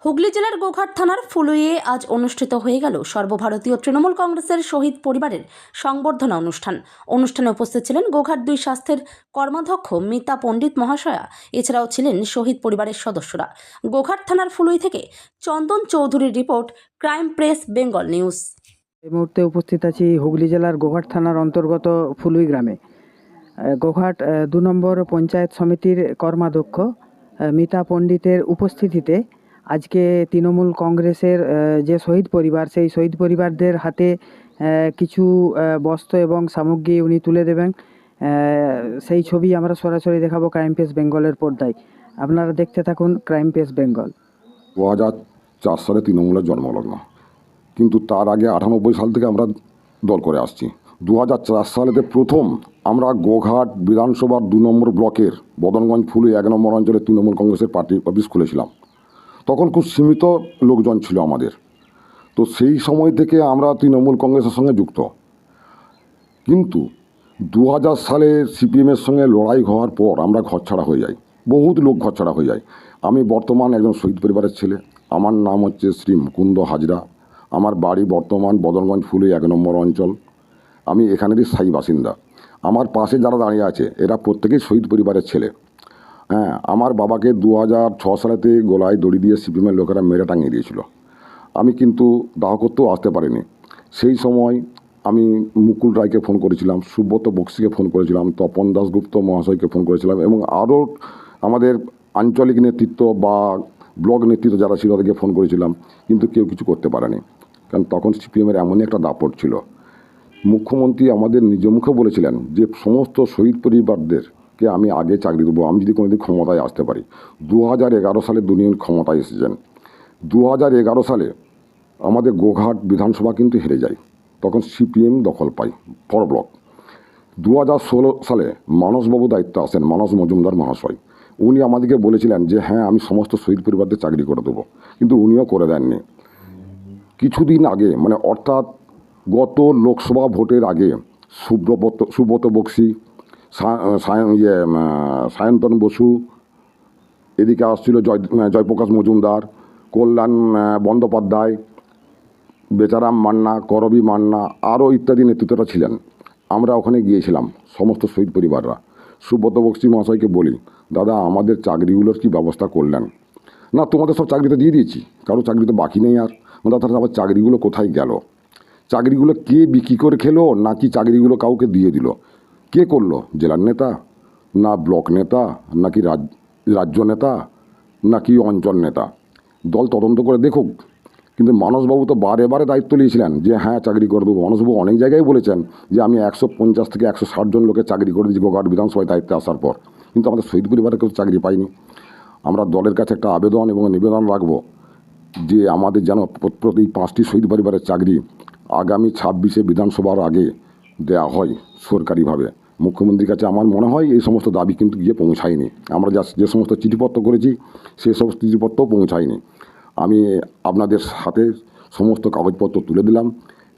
হুগলি জেলার গোঘাট থানার ফুলুইয়ে আজ অনুষ্ঠিত হয়ে গেল সর্বভারতীয় তৃণমূল কংগ্রেসের শহীদ পরিবারের সংবর্ধনা অনুষ্ঠানে উপস্থিত ছিলেন গোঘাট ২ স্বাস্থ্যের কর্মাধ্যক্ষ মিতা পণ্ডিত মহাশয়া। এছাড়াও ছিলেন শহীদ পরিবারের সদস্যরা। গোঘাট থানার ফুলুই থেকে চন্দন চৌধুরীর report, crime press Bengal news. এই মুহূর্তে উপস্থিত আছি হুগলি জেলার গোঘাট থানার অন্তর্গত ফুলুই গ্রামে। গোঘাট ২ নম্বর পঞ্চায়েত সমিতির কর্মাধ্যক্ষ মিতা পণ্ডিতের উপস্থিতিতে আজকে তৃণমূল কংগ্রেসের যে শহীদ পরিবার, সেই শহীদ পরিবারদের হাতে কিছু বস্ত্র এবং সামগ্রী উনি তুলে দেবেন। সেই ছবি আমরা সরাসরি দেখাবো ক্রাইম প্রেস বেঙ্গলের পর্দায়। আপনারা দেখতে থাকুন ক্রাইম প্রেস বেঙ্গল। 2004 সালে তৃণমূলের জন্মলগ্ন, কিন্তু তার আগে 98 সাল থেকে আমরা দল করে আসছি। 2004 সালেতে প্রথম আমরা গোঘাট বিধানসভার 2 নম্বর ব্লকের বদনগঞ্জ ফুলুই 1 নম্বর অঞ্চলে তৃণমূল কংগ্রেসের পার্টি অফিস খুলেছিলাম। তখন খুব সীমিত লোকজন ছিল আমাদের, তো সেই সময় থেকে আমরা তৃণমূল কংগ্রেসের সঙ্গে যুক্ত। কিন্তু 2000 সালে সিপিএমের সঙ্গে লড়াই হওয়ার পর আমরা ঘরছাড়া হয়ে যাই, বহুত লোক ঘরছাড়া হয়ে যায়। আমি বর্তমান একজন শহীদ পরিবারের ছেলে। আমার নাম হচ্ছে শ্রী মুকুন্দ হাজরা। আমার বাড়ি বর্তমান বদনগঞ্জ ফুলুই 1 নম্বর অঞ্চল। আমি এখানেরই স্থায়ী বাসিন্দা। আমার পাশে যারা দাঁড়িয়ে আছে এরা প্রত্যেকেই শহীদ পরিবারের ছেলে। হ্যাঁ, আমার বাবাকে 2006 সালেতে গলায় দড়ি দিয়ে সিপিএমের লোকেরা মেরে টাঙিয়ে দিয়েছিল। আমি কিন্তু দাহ করতেও আসতে পারিনি। সেই সময় আমি মুকুল রায়কে ফোন করেছিলাম, সুব্রত বক্সিকে ফোন করেছিলাম, তপন দাশগুপ্ত মহাশয়কে ফোন করেছিলাম এবং আরও আমাদের আঞ্চলিক নেতৃত্ব বা ব্লক নেতৃত্ব যারা ছিল তাদেরকে ফোন করেছিলাম, কিন্তু কেউ কিছু করতে পারেনি। কারণ তখন সিপিএমের এমনই একটা দাপট ছিল। মুখ্যমন্ত্রী আমাদের নিজ মুখে বলেছিলেন যে সমস্ত শহীদ পরিবারদেরকে আমি আগে চাকরি দেবো আমি যদি কোনোদিন ক্ষমতায় আসতে পারি। 2011 সালে দুনিয়া ক্ষমতায় এসেছেন। 2011 সালে আমাদের গোঘাট বিধানসভা কিন্তু হেরে যায়, তখন সিপিএম দখল পায় ফর ব্লক। 2016 সালে মানসবাবু দায়িত্ব আসেন, মানস মজুমদার মহাশয়। উনি আমাদেরকে বলেছিলেন যে হ্যাঁ আমি সমস্ত শহীদ পরিবারদের চাকরি করে দেবো, কিন্তু উনিও করে দেননি। কিছুদিন আগে মানে অর্থাৎ গত লোকসভা ভোটের আগে সুব্রত বক্সি, সায়ন্তন বসু, এদিকে আসছিল জয়প্রকাশ মজুমদার, কল্যাণ বন্দ্যোপাধ্যায়, বেচারাম মান্না, করবি মান্না, আরও ইত্যাদি নেতৃত্বরা ছিলেন। আমরা ওখানে গিয়েছিলাম সমস্ত শহীদ পরিবাররা। সুব্রত বক্সি মহাশয়কে বলি, দাদা আমাদের চাকরিগুলোর কি ব্যবস্থা করলেন? না, তোমাদের সব চাকরিতে দিয়ে দিয়েছি, কারো চাকরি তো বাকি নেই। আর তাহলে আবার চাকরিগুলো কোথায় গেল? চাকরিগুলো কে বিক্রি করে খেলো, নাকি চাকরিগুলো কাউকে দিয়ে দিল? কে করলো? জেলার নেতা, না ব্লক নেতা, নাকি রাজ্য নেতা, নাকি অঞ্চল নেতা? দল তদন্ত করে দেখুক। কিন্তু মানসবাবু তো বারে বারে দায়িত্ব নিয়েছিলেন যে হ্যাঁ চাকরি করে দেবো। মানসবাবু অনেক জায়গায় বলেছেন যে আমি 150 থেকে 160 জন লোকের চাকরি করে দিয়েছি গোঘাট বিধানসভায় দায়িত্বে আসার পর, কিন্তু আমাদের শহীদ পরিবারে কেউ চাকরি পাইনি। আমরা দলের কাছে একটা আবেদন এবং নিবেদন রাখবো যে আমাদের যেন প্রতি 5টি শহীদ পরিবারের চাকরি আগামী 26শে বিধানসভার আগে দেওয়া হয় সরকারিভাবে। মুখ্যমন্ত্রীর কাছে আমার মনে হয় এই সমস্ত দাবি কিন্তু গিয়ে পৌঁছায়নি। আমরা যে সমস্ত চিঠিপত্র করেছি সেই সমস্ত চিঠিপত্রও পৌঁছায়নি। আমি আপনাদের হাতে সমস্ত কাগজপত্র তুলে দিলাম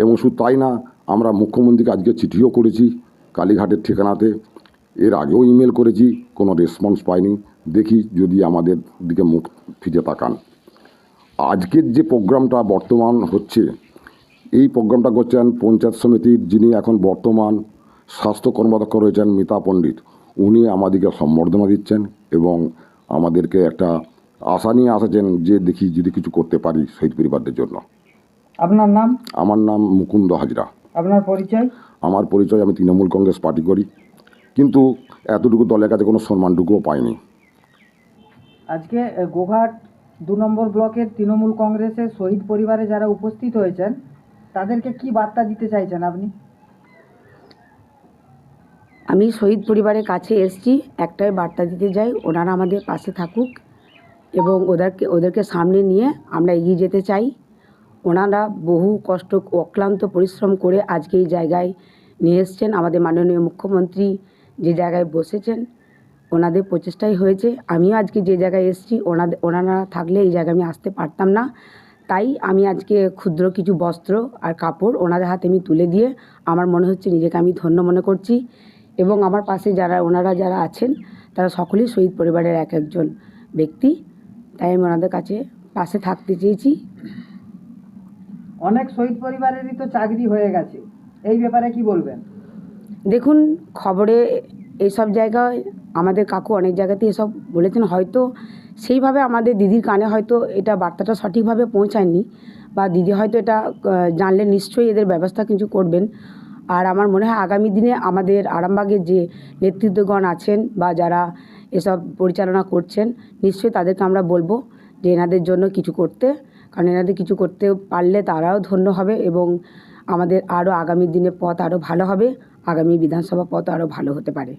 এবং শুধু তাই না, আমরা মুখ্যমন্ত্রীকে আজকে চিঠিও করেছি কালীঘাটের ঠিকানাতে। এর আগেও ইমেল করেছি, কোনো রেসপন্স পাইনি। দেখি যদি আমাদের দিকে মুখ ফিরে তাকান। আজকের যে প্রোগ্রামটা বর্তমান হচ্ছে, এই প্রোগ্রামটা করছেন পঞ্চায়েত সমিতির যিনি এখন বর্তমান স্বাস্থ্য কর্মাধ্যক্ষ রয়েছেন মিতা পণ্ডিত। উনি আমাদেরকে সম্বর্ধনা দিচ্ছেন এবং আমাদেরকে একটা আশা নিয়ে আসেছেন যে দেখি যদি কিছু করতে পারি শহীদ পরিবারদের জন্য। আপনার নাম? আমার নাম মুকুন্দ হাজরা। আপনার পরিচয়? আমার পরিচয়, আমি তৃণমূল কংগ্রেস পার্টি করি, কিন্তু এতটুকু দলের কাছে কোনো সম্মানটুকুও পাইনি। আজকে গোঘাট 2 নম্বর ব্লকের তৃণমূল কংগ্রেসের শহীদ পরিবারে যারা উপস্থিত হয়েছেন তাদেরকে কি বার্তা দিতে চাইছেন আপনি? আমি শহীদ পরিবারের কাছে এসেছি, একটাই বার্তা দিতে যাই, ওনারা আমাদের পাশে থাকুক এবং ওদেরকে সামনে নিয়ে আমরা এগিয়ে যেতে চাই। ওনারা বহু কষ্ট অক্লান্ত পরিশ্রম করে আজকে এই জায়গায় নিয়ে এসছেন। আমাদের মাননীয় মুখ্যমন্ত্রী যে জায়গায় বসেছেন ওনাদের প্রচেষ্টাই হয়েছে। আমিও আজকে যে জায়গায় এসেছি ওনারা থাকলে এই জায়গায় আমি আসতে পারতাম না। তাই আমি আজকে ক্ষুদ্র কিছু বস্ত্র আর কাপড় ওনাদের হাতে আমি তুলে দিয়ে আমার মনে হচ্ছে নিজেকে আমি ধন্য মনে করছি। এবং আমার পাশে ওনারা যারা আছেন তারা সকলেই শহীদ পরিবারের এক একজন ব্যক্তি, তাই আমি ওনাদের কাছে পাশে থাকতে চেয়েছি। অনেক শহীদ পরিবারেরই তো চাকরি হয়ে গেছে, এই ব্যাপারে কি বলবেন? দেখুন, খবরে এইসব জায়গায় আমাদের কাকু অনেক জায়গাতে এসব বলেছেন, হয়তো সেইভাবে আমাদের দিদির কানে হয়তো এটা বার্তাটা সঠিকভাবে পৌঁছায়নি, বা দিদি হয়তো এটা জানলে নিশ্চয়ই এদের ব্যবস্থা কিছু করবেন। আর আমার মনে হয় আগামী দিনে আমাদের আরামবাগের যে নেতৃত্বগণ আছেন বা যারা এসব পরিচালনা করছেন, নিশ্চয়ই তাদেরকে আমরা বলবো যে এনাদের জন্য কিছু করতে, কারণ এনাদের কিছু করতে পারলে তারাও ধন্য হবে এবং আমাদের আরও আগামী দিনে পথ আরও ভালো হবে, আগামী বিধানসভা পথ আরও ভালো হতে পারে।